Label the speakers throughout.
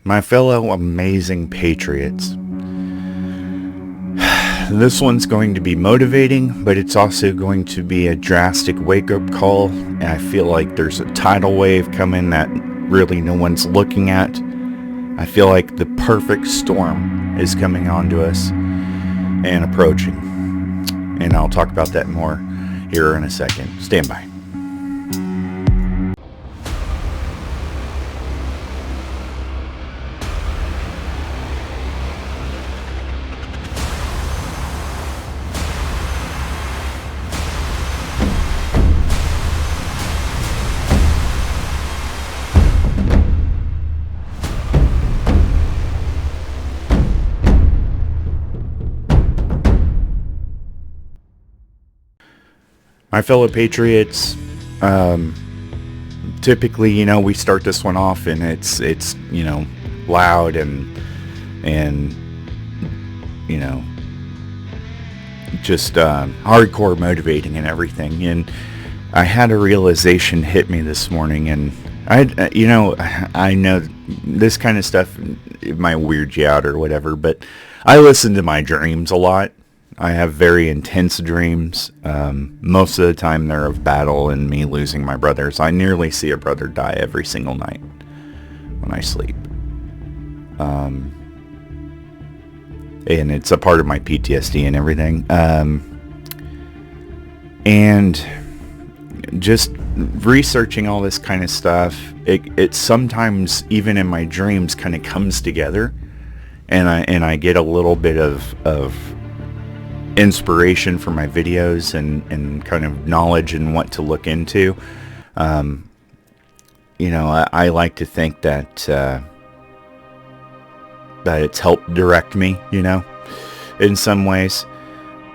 Speaker 1: My fellow amazing Patriots. This one's going to be motivating, but it's also going to be a drastic wake-up call, and I feel like there's a tidal wave coming that really no one's looking at. I feel like the perfect storm is coming onto us and approaching, and I'll talk about that more here in a second. Stand by. My fellow Patriots, typically, we start this one off and it's loud and just hardcore motivating and everything. And I had a realization hit me this morning, and I know this kind of stuff, it might weird you out or whatever, but I listen to my dreams a lot. I have very intense dreams. Most of the time they're of battle and me losing my brothers. I nearly see a brother die every single night when I sleep. And it's a part of my PTSD and everything. And just researching all this kind of stuff, it sometimes, even in my dreams, kind of comes together. And I get a little bit of inspiration for my videos and kind of knowledge and what to look into. I like to think that it's helped direct me, in some ways.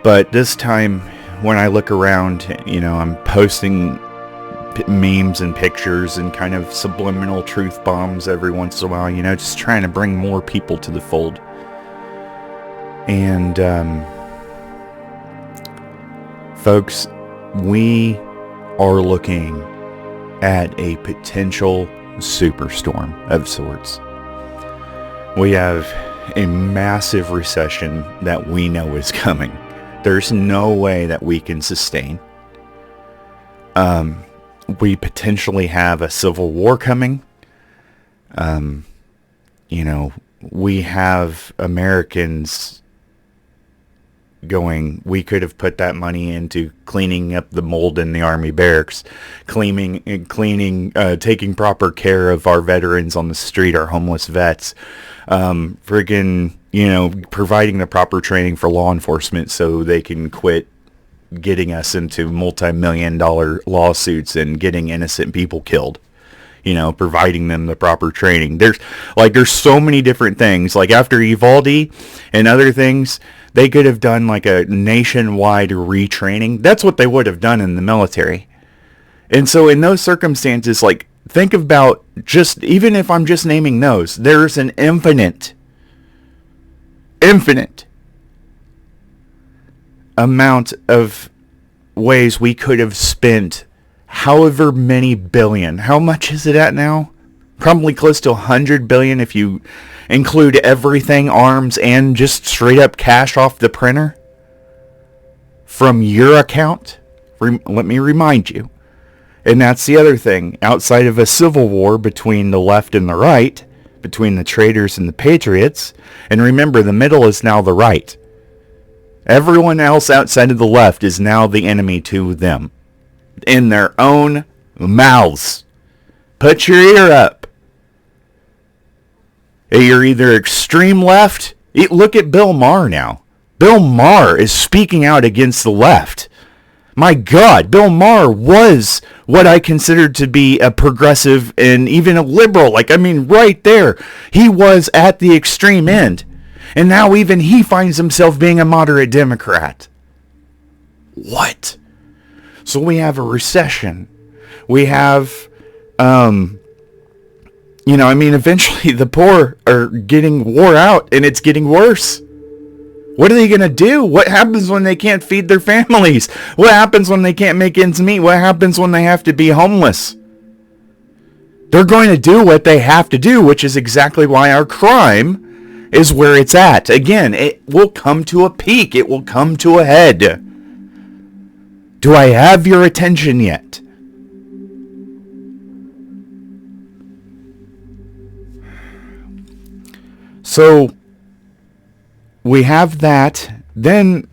Speaker 1: But this time, when I look around, I'm posting memes and pictures and kind of subliminal truth bombs every once in a while, just trying to bring more people to the fold. And, folks, we are looking at a potential superstorm of sorts. We have a massive recession that we know is coming. There's no way that we can sustain. We potentially have a civil war coming. We have Americans going, we could have put that money into cleaning up the mold in the army barracks, taking proper care of our veterans on the street, our homeless vets, providing the proper training for law enforcement so they can quit getting us into multi-million-dollar lawsuits and getting innocent people killed. Providing them the proper training. There's so many different things. Like after Uvalde and other things, they could have done like a nationwide retraining. That's what they would have done in the military. And so in those circumstances, think about, just even if I'm just naming those, there's an infinite amount of ways we could have spent however many billion. How much is it at now? Probably close to 100 billion if you include everything, arms, and just straight up cash off the printer from your account. Let me remind you. And that's the other thing. Outside of a civil war between the left and the right, between the traitors and the patriots, and remember, the middle is now the right. Everyone else outside of the left is now the enemy to them. In their own mouths. Put your ear up. You're either extreme left. Look at Bill Maher now. Bill Maher is speaking out against the left. My God, Bill Maher was what I considered to be a progressive and even a liberal. Right there. He was at the extreme end. And now even he finds himself being a moderate Democrat. What? So we have a recession. We have, eventually the poor are getting wore out and it's getting worse. What are they going to do? What happens when they can't feed their families? What happens when they can't make ends meet? What happens when they have to be homeless? They're going to do what they have to do, which is exactly why our crime is where it's at. Again, it will come to a peak. It will come to a head. Do I have your attention yet? So, we have that. Then,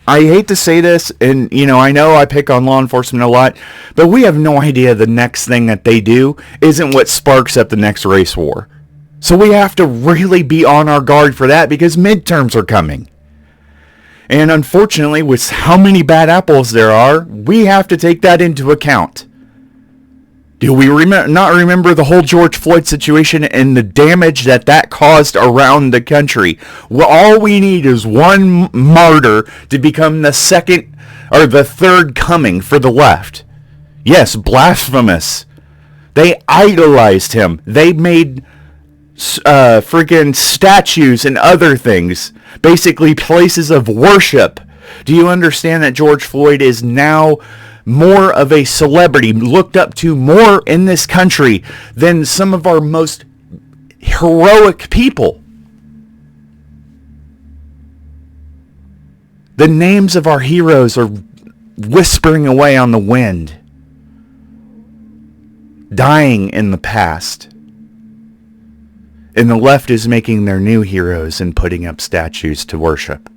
Speaker 1: I hate to say this, and, I know I pick on law enforcement a lot, but we have no idea the next thing that they do isn't what sparks up the next race war. So we have to really be on our guard for that, because midterms are coming. And unfortunately, with how many bad apples there are, we have to take that into account. Do we not remember the whole George Floyd situation and the damage that caused around the country? Well, all we need is one martyr to become the second or the third coming for the left. Yes, blasphemous. They idolized him. They made freaking statues and other things, basically places of worship. Do you understand that George Floyd is now more of a celebrity, looked up to more in this country than some of our most heroic people? The names of our heroes are whispering away on the wind, dying in the past. And the left is making their new heroes and putting up statues to worship.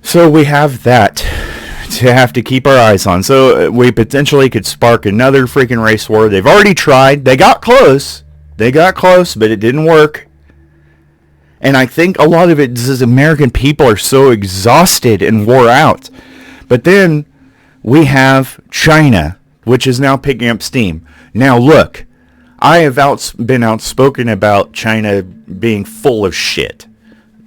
Speaker 1: So we have that to have to keep our eyes on. So we potentially could spark another freaking race war. They've already tried. They got close. But it didn't work. And I think a lot of it is American people are so exhausted and wore out. But then we have China, which is now picking up steam. Now look, I have been outspoken about China being full of shit.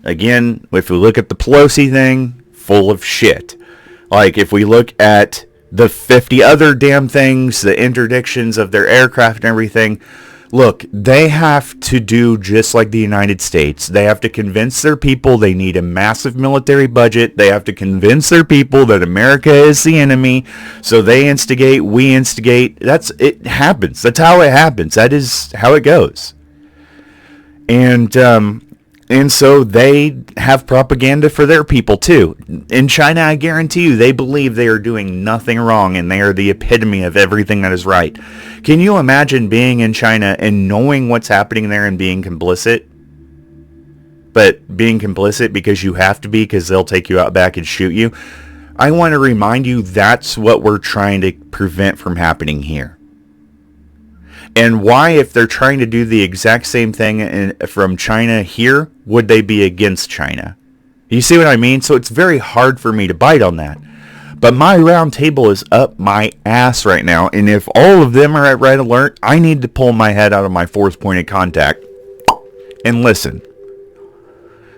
Speaker 1: Again, if we look at the Pelosi thing, full of shit. Like, if we look at the 50 other damn things, the interdictions of their aircraft and everything, look, they have to do just like the United States. They have to convince their people they need a massive military budget. They have to convince their people that America is the enemy. So they instigate, we instigate. It happens. That's how it happens. That is how it goes. And so they have propaganda for their people too. In China, I guarantee you, they believe they are doing nothing wrong and they are the epitome of everything that is right. Can you imagine being in China and knowing what's happening there and being complicit? But being complicit because you have to be, because they'll take you out back and shoot you. I want to remind you, that's what we're trying to prevent from happening here. And why, if they're trying to do the exact same thing from China here, would they be against China? You see what I mean? So it's very hard for me to bite on that. But my round table is up my ass right now. And if all of them are at red alert, I need to pull my head out of my fourth point of contact and listen.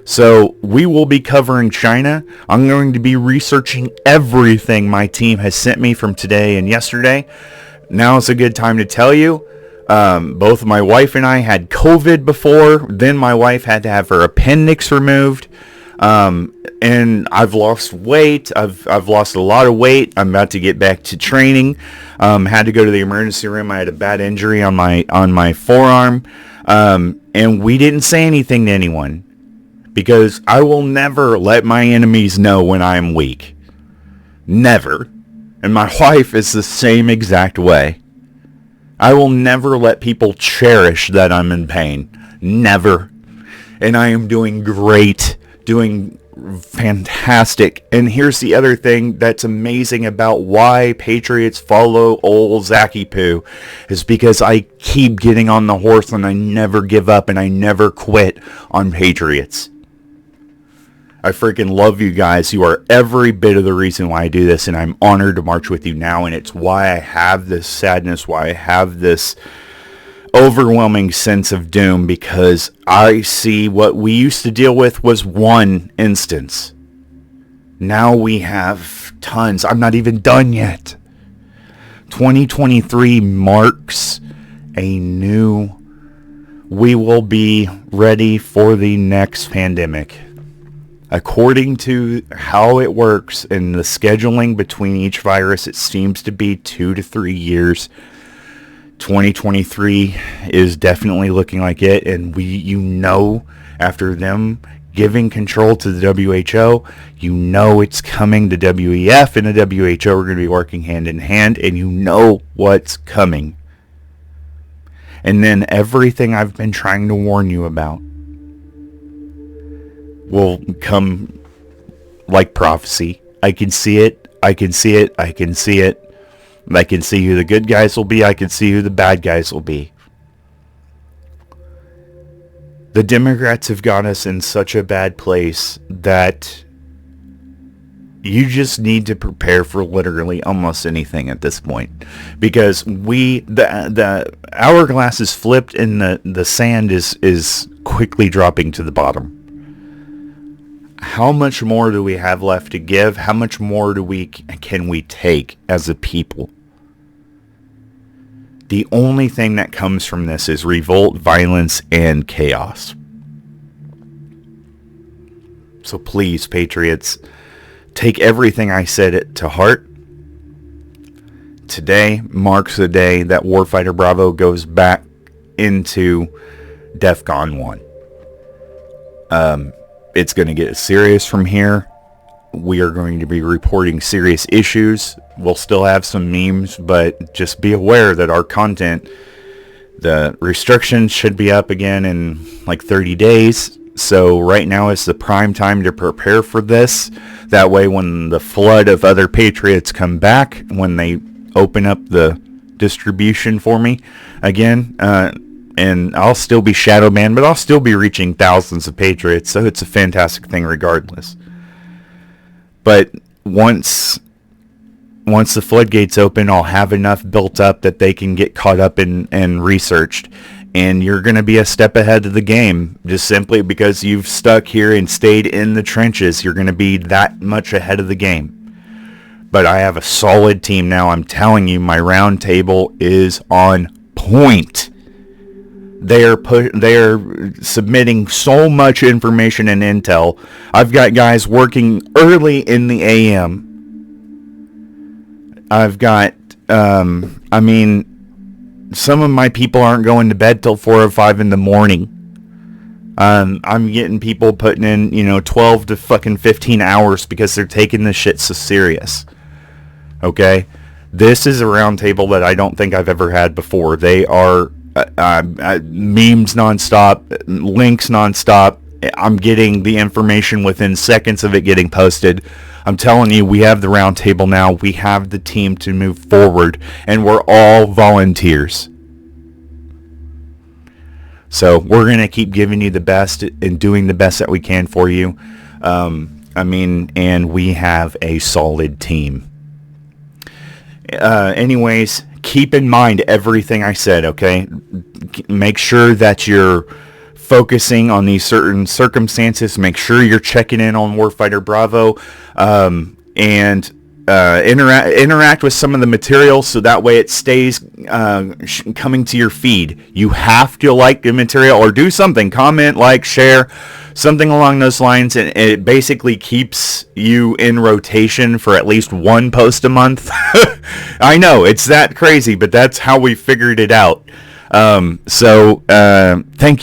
Speaker 1: So we will be covering China. I'm going to be researching everything my team has sent me from today and yesterday. Now is a good time to tell you. Both my wife and I had COVID before. Then my wife had to have her appendix removed. And I've lost weight. I've lost a lot of weight. I'm about to get back to training. Had to go to the emergency room. I had a bad injury on my forearm. And we didn't say anything to anyone, because I will never let my enemies know when I am weak. Never. And my wife is the same exact way. I will never let people cherish that I'm in pain. Never. And I am doing great. Doing fantastic. And here's the other thing that's amazing about why Patriots follow old Zachy Poo, is because I keep getting on the horse and I never give up and I never quit on Patriots. I freaking love you guys. You are every bit of the reason why I do this, and I'm honored to march with you now, and it's why I have this sadness, why I have this overwhelming sense of doom, because I see what we used to deal with was one instance. Now we have tons. I'm not even done yet. 2023 marks a new... We will be ready for the next pandemic. According to how it works and the scheduling between each virus, it seems to be 2 to 3 years. 2023 is definitely looking like it, and after them giving control to the WHO, it's coming. The WEF and the WHO are going to be working hand in hand, and what's coming. And then everything I've been trying to warn you about will come like prophecy. I can see it. I can see it. I can see it. I can see who the good guys will be. I can see who the bad guys will be. The Democrats have got us in such a bad place that you just need to prepare for literally almost anything at this point, because the hourglass is flipped and the sand is quickly dropping to the bottom. How much more do we have left to give? How much more can we take as a people? The only thing that comes from this is revolt, violence, and chaos. So please, Patriots, take everything I said to heart. Today marks the day that WarfighterBravo goes back into DEFCON 1. It's going to get serious from here. We are going to be reporting serious issues. We'll still have some memes, but just be aware that our content, the restrictions should be up again in like 30 days. So right now is the prime time to prepare for this. That way when the flood of other Patriots come back, when they open up the distribution for me again, and I'll still be shadow banned, but I'll still be reaching thousands of Patriots, so it's a fantastic thing regardless. But once the floodgates open, I'll have enough built up that they can get caught up and researched. And you're going to be a step ahead of the game, just simply because you've stuck here and stayed in the trenches. You're going to be that much ahead of the game. But I have a solid team now. I'm telling you, my round table is on point. They are submitting so much information and intel. I've got guys working early in the AM. I've got, some of my people aren't going to bed till 4 or 5 in the morning. I'm getting people putting in, 12 to fucking 15 hours because they're taking this shit so serious. Okay? This is a round table that I don't think I've ever had before. They are memes nonstop, links nonstop. I'm getting the information within seconds of it getting posted. I'm telling you, we have the round table now. We have the team to move forward, and we're all volunteers. So we're going to keep giving you the best and doing the best that we can for you. And we have a solid team. Anyways, keep in mind everything I said, okay? Make sure that you're focusing on these certain circumstances. Make sure you're checking in on WarfighterBravo, and interact with some of the material so that way it stays coming to your feed. You have to like the material or do something, comment, like, share, something along those lines, and it basically keeps you in rotation for at least one post a month. I know, it's that crazy, but that's how we figured it out. Thank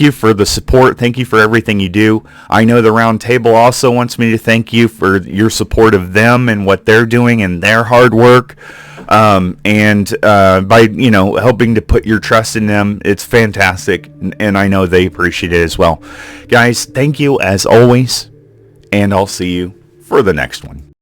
Speaker 1: you for the support. Thank you for everything you do. I know the round table also wants me to thank you for your support of them and what they're doing and their hard work. By helping to put your trust in them, it's fantastic. And I know they appreciate it as well. Guys, thank you as always. And I'll see you for the next one.